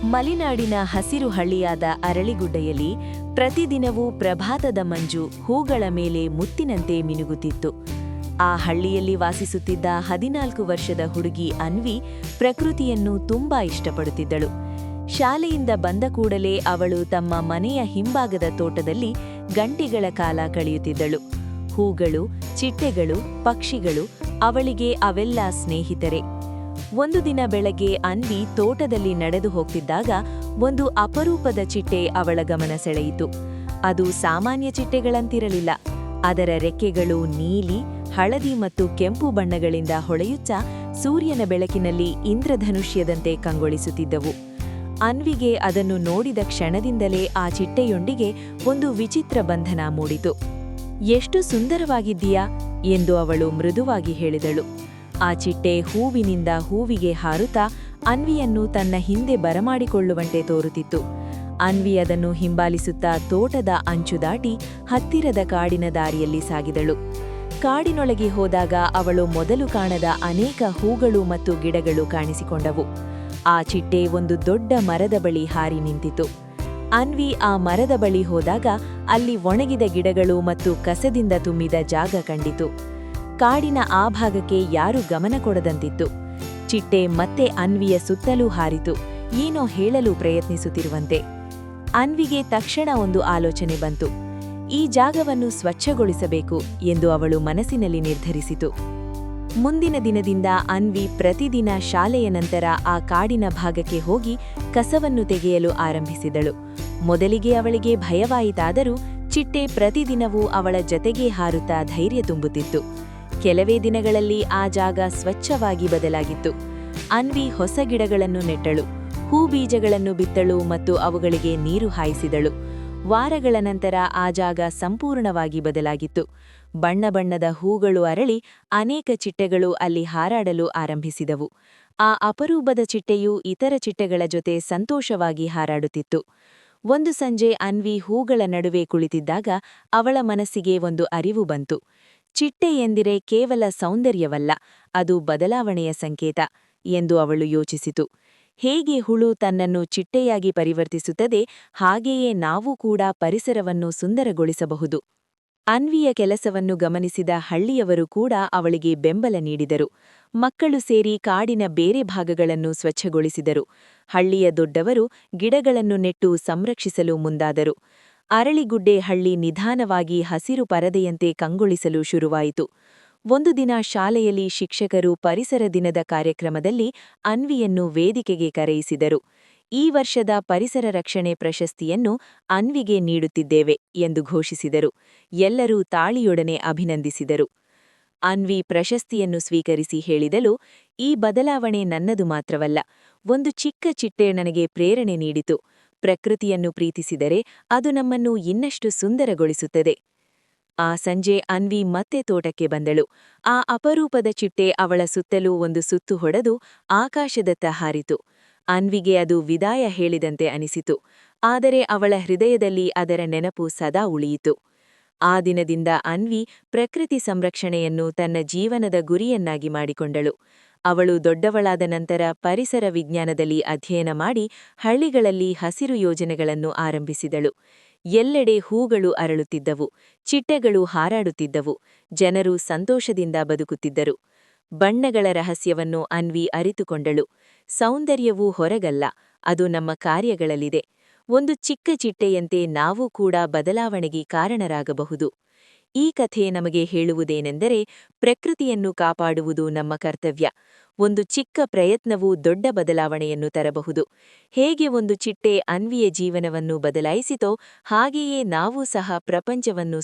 ಮಲೆನಾಡಿನ ಹಸಿರು ಹಳ್ಳಿಯಾದ ಅರಳಿಗುಡ್ಡೆಯಲ್ಲಿ ಪ್ರತಿದಿನವೂ ಪ್ರಭಾತದ ಮಂಜು ಹೂಗಳ ಮೇಲೆ ಮುತ್ತಿನಂತೆ ಮಿನುಗುತ್ತಿತ್ತು. ಆ ಹಳ್ಳಿಯಲ್ಲಿ ವಾಸಿಸುತ್ತಿದ್ದ 14 ವರ್ಷದ ಹುಡುಗಿ ಅನ್ವಿ ಪ್ರಕೃತಿಯನ್ನು ತುಂಬಾ ಇಷ್ಟಪಡುತ್ತಿದ್ದಳು. ಶಾಲೆಯಿಂದ ಬಂದ ಕೂಡಲೇ ಅವಳು ತಮ್ಮ ಮನೆಯ ಹಿಂಭಾಗದ ತೋಟದಲ್ಲಿ ಗಂಟೆಗಳ ಕಾಲ ಕಳೆಯುತ್ತಿದ್ದಳು. ಹೂಗಳು, ಚಿಟ್ಟೆಗಳು, ಪಕ್ಷಿಗಳು ಅವಳಿಗೆ ಅವೆಲ್ಲ ಸ್ನೇಹಿತರೆ. ಒಂದು ದಿನ ಬೆಳಗ್ಗೆ ಅನ್ವಿ ತೋಟದಲ್ಲಿ ನಡೆದು ಹೋಗ್ತಿದ್ದಾಗ ಒಂದು ಅಪರೂಪದ ಚಿಟ್ಟೆ ಅವಳ ಗಮನ ಸೆಳೆಯಿತು. ಅದು ಸಾಮಾನ್ಯ ಚಿಟ್ಟೆಗಳಂತಿರಲಿಲ್ಲ. ಅದರ ರೆಕ್ಕೆಗಳು ನೀಲಿ, ಹಳದಿ ಮತ್ತು ಕೆಂಪು ಬಣ್ಣಗಳಿಂದ ಹೊಳೆಯುತ್ತಾ ಸೂರ್ಯನ ಬೆಳಕಿನಲ್ಲಿ ಇಂದ್ರಧನುಷ್ಯದಂತೆ ಕಂಗೊಳಿಸುತ್ತಿದ್ದವು. ಅನ್ವಿಗೆ ಅದನ್ನು ನೋಡಿದ ಕ್ಷಣದಿಂದಲೇ ಆ ಚಿಟ್ಟೆಯೊಂದಿಗೆ ಒಂದು ವಿಚಿತ್ರ ಬಂಧನ ಮೂಡಿತು. "ಎಷ್ಟು ಸುಂದರವಾಗಿದ್ದೀಯಾ" ಎಂದು ಅವಳು ಮೃದುವಾಗಿ ಹೇಳಿದಳು. ಆ ಚಿಟ್ಟೆ ಹೂವಿನಿಂದ ಹೂವಿಗೆ ಹಾರುತ್ತಾ ಅನ್ವಿಯನ್ನು ತನ್ನ ಹಿಂದೆ ಬರಮಾಡಿಕೊಳ್ಳುವಂತೆ ತೋರುತ್ತಿತ್ತು. ಅನ್ವಿ ಅದನ್ನು ಹಿಂಬಾಲಿಸುತ್ತಾ ತೋಟದ ಅಂಚು ದಾಟಿ ಹತ್ತಿರದ ಕಾಡಿನ ದಾರಿಯಲ್ಲಿ ಸಾಗಿದಳು. ಕಾಡಿನೊಳಗೆ ಹೋದಾಗ ಅವಳು ಮೊದಲು ಕಾಣದ ಅನೇಕ ಹೂಗಳು ಮತ್ತು ಗಿಡಗಳು ಕಾಣಿಸಿಕೊಂಡವು. ಆ ಚಿಟ್ಟೆ ಒಂದು ದೊಡ್ಡ ಮರದ ಬಳಿ ಹಾರಿ ನಿಂತಿತು. ಅನ್ವಿ ಆ ಮರದ ಬಳಿ ಹೋದಾಗ ಅಲ್ಲಿ ಒಣಗಿದ ಗಿಡಗಳು ಮತ್ತು ಕಸದಿಂದ ತುಂಬಿದ ಜಾಗ ಕಂಡಿತು. ಕಾಡಿನ ಆ ಭಾಗಕ್ಕೆ ಯಾರೂ ಗಮನ ಕೊಡದಂತಿತ್ತು. ಚಿಟ್ಟೆ ಮತ್ತೆ ಅನ್ವಿಯ ಸುತ್ತಲೂ ಹಾರಿತು, ಏನೋ ಹೇಳಲು ಪ್ರಯತ್ನಿಸುತ್ತಿರುವಂತೆ. ಅನ್ವಿಗೆ ತಕ್ಷಣ ಒಂದು ಆಲೋಚನೆ ಬಂತು. ಈ ಜಾಗವನ್ನು ಸ್ವಚ್ಛಗೊಳಿಸಬೇಕು ಎಂದು ಅವಳು ಮನಸ್ಸಿನಲ್ಲಿ ನಿರ್ಧರಿಸಿತು. ಮುಂದಿನ ದಿನದಿಂದ ಅನ್ವಿ ಪ್ರತಿದಿನ ಶಾಲೆಯ ನಂತರ ಆ ಕಾಡಿನ ಭಾಗಕ್ಕೆ ಹೋಗಿ ಕಸವನ್ನು ತೆಗೆಯಲು ಆರಂಭಿಸಿದಳು. ಮೊದಲಿಗೆ ಅವಳಿಗೆ ಭಯವಾಯಿತಾದರೂ ಚಿಟ್ಟೆ ಪ್ರತಿದಿನವೂ ಅವಳ ಜತೆಗೇ ಹಾರುತ್ತಾ ಧೈರ್ಯ ತುಂಬುತ್ತಿತ್ತು. ಕೆಲವೇ ದಿನಗಳಲ್ಲಿ ಆ ಜಾಗ ಸ್ವಚ್ಛವಾಗಿ ಬದಲಾಗಿತ್ತು. ಅನ್ವಿ ಹೊಸ ಗಿಡಗಳನ್ನು ನೆಟ್ಟಳು, ಹೂ ಬೀಜಗಳನ್ನು ಬಿತ್ತಳು ಮತ್ತು ಅವುಗಳಿಗೆ ನೀರು ಹಾಯಿಸಿದಳು. ವಾರಗಳ ನಂತರ ಆ ಜಾಗ ಸಂಪೂರ್ಣವಾಗಿ ಬದಲಾಗಿತ್ತು. ಬಣ್ಣ ಬಣ್ಣದ ಹೂಗಳು ಅರಳಿ ಅನೇಕ ಚಿಟ್ಟೆಗಳು ಅಲ್ಲಿ ಹಾರಾಡಲು ಆರಂಭಿಸಿದವು. ಆ ಅಪರೂಪದ ಚಿಟ್ಟೆಯು ಇತರ ಚಿಟ್ಟೆಗಳ ಜೊತೆ ಸಂತೋಷವಾಗಿ ಹಾರಾಡುತ್ತಿತ್ತು. ಒಂದು ಸಂಜೆ ಅನ್ವಿ ಹೂಗಳ ನಡುವೆ ಕುಳಿತಿದ್ದಾಗ ಅವಳ ಮನಸ್ಸಿಗೆ ಒಂದು ಅರಿವು ಬಂತು. ಚಿಟ್ಟೆ ಎಂದರೆ ಕೇವಲ ಸೌಂದರ್ಯವಲ್ಲ, ಅದು ಬದಲಾವಣೆಯ ಸಂಕೇತ ಎಂದು ಅವಳು ಯೋಚಿಸಿತು. ಹೇಗೆ ಹುಳು ತನ್ನನ್ನು ಚಿಟ್ಟೆಯಾಗಿ ಪರಿವರ್ತಿಸುತ್ತದೆ, ಹಾಗೆಯೇ ನಾವು ಕೂಡ ಪರಿಸರವನ್ನು ಸುಂದರಗೊಳಿಸಬಹುದು. ಅನ್ವಿಯ ಕೆಲಸವನ್ನು ಗಮನಿಸಿದ ಹಳ್ಳಿಯವರು ಕೂಡ ಅವಳಿಗೆ ಬೆಂಬಲ ನೀಡಿದರು. ಮಕ್ಕಳು ಸೇರಿ ಕಾಡಿನ ಬೇರೆ ಭಾಗಗಳನ್ನು ಸ್ವಚ್ಛಗೊಳಿಸಿದರು. ಹಳ್ಳಿಯ ದೊಡ್ಡವರು ಗಿಡಗಳನ್ನು ನೆಟ್ಟು ಸಂರಕ್ಷಿಸಲು ಮುಂದಾದರು. ಅರಳಿಗುಡ್ಡೆ ಹಳ್ಳಿ ನಿಧಾನವಾಗಿ ಹಸಿರು ಪರದೆಯಂತೆ ಕಂಗೊಳಿಸಲು ಶುರುವಾಯಿತು. ಒಂದು ದಿನ ಶಾಲೆಯಲ್ಲಿ ಶಿಕ್ಷಕರು ಪರಿಸರ ದಿನದ ಕಾರ್ಯಕ್ರಮದಲ್ಲಿ ಅನ್ವಿಯನ್ನು ವೇದಿಕೆಗೆ ಕರೆಯಿಸಿದರು. "ಈ ವರ್ಷದ ಪರಿಸರ ರಕ್ಷಣೆ ಪ್ರಶಸ್ತಿಯನ್ನು ಅನ್ವಿಗೆ ನೀಡುತ್ತಿದ್ದೇವೆ" ಎಂದು ಘೋಷಿಸಿದರು. ಎಲ್ಲರೂ ತಾಳಿಯೊಡನೆ ಅಭಿನಂದಿಸಿದರು. ಅನ್ವಿ ಪ್ರಶಸ್ತಿಯನ್ನು ಸ್ವೀಕರಿಸಿ ಹೇಳಿದಳು, "ಈ ಬದಲಾವಣೆ ನನ್ನದು ಮಾತ್ರವಲ್ಲ, ಒಂದು ಚಿಕ್ಕ ಚಿಟ್ಟೆ ನನಗೆ ಪ್ರೇರಣೆ ನೀಡಿತು. ಪ್ರಕೃತಿಯನ್ನು ಪ್ರೀತಿಸಿದರೆ ಅದು ನಮ್ಮನ್ನು ಇನ್ನಷ್ಟು ಸುಂದರಗೊಳಿಸುತ್ತದೆ." ಆ ಸಂಜೆ ಅನ್ವಿ ಮತ್ತೆ ತೋಟಕ್ಕೆ ಬಂದಳು. ಆ ಅಪರೂಪದ ಚಿಟ್ಟೆ ಅವಳ ಸುತ್ತಲೂ ಒಂದು ಸುತ್ತು ಹೊಡೆದು ಆಕಾಶದತ್ತ ಹಾರಿತು. ಅನ್ವಿಗೆ ಅದು ವಿದಾಯ ಹೇಳಿದಂತೆ ಅನಿಸಿತು, ಆದರೆ ಅವಳ ಹೃದಯದಲ್ಲಿ ಅದರ ನೆನಪು ಸದಾ ಉಳಿಯಿತು. ಆ ದಿನದಿಂದ ಅನ್ವಿ ಪ್ರಕೃತಿ ಸಂರಕ್ಷಣೆಯನ್ನು ತನ್ನ ಜೀವನದ ಗುರಿಯನ್ನಾಗಿ ಮಾಡಿಕೊಂಡಳು. ಅವಳು ದೊಡ್ಡವಳಾದ ನಂತರ ಪರಿಸರ ವಿಜ್ಞಾನದಲ್ಲಿ ಅಧ್ಯಯನ ಮಾಡಿ ಹಳ್ಳಿಗಳಲ್ಲಿ ಹಸಿರು ಯೋಜನೆಗಳನ್ನು ಆರಂಭಿಸಿದಳು. ಎಲ್ಲೆಡೆ ಹೂಗಳು ಅರಳುತ್ತಿದ್ದವು, ಚಿಟ್ಟೆಗಳು ಹಾರಾಡುತ್ತಿದ್ದವು, ಜನರು ಸಂತೋಷದಿಂದ ಬದುಕುತ್ತಿದ್ದರು. ಬಣ್ಣಗಳ ರಹಸ್ಯವನ್ನು ಅನ್ವಿ ಅರಿತುಕೊಂಡಳು. ಸೌಂದರ್ಯವು ಹೊರಗಲ್ಲ, ಅದು ನಮ್ಮ ಕಾರ್ಯಗಳಲ್ಲಿದೆ. ಒಂದು ಚಿಕ್ಕ ಚಿಟ್ಟೆಯಂತೆ ನಾವು ಕೂಡ ಬದಲಾವಣೆಗೆ ಕಾರಣರಾಗಬಹುದು. ಈ ಕಥೆ ನಮಗೆ ಹೇಳುವುದೇನೆಂದರೆ, ಪ್ರಕೃತಿಯನ್ನು ಕಾಪಾಡುವುದು ನಮ್ಮ ಕರ್ತವ್ಯ. ಒಂದು ಚಿಕ್ಕ ಪ್ರಯತ್ನವೂ ದೊಡ್ಡ ಬದಲಾವಣೆಯನ್ನು ತರಬಹುದು. ಹೇಗೆ ಒಂದು ಚಿಟ್ಟೆ ಅನ್ವಿಯ ಜೀವನವನ್ನು ಬದಲಾಯಿಸಿತೋ, ಹಾಗೆಯೇ ನಾವು ಸಹ ಪ್ರಪಂಚವನ್ನು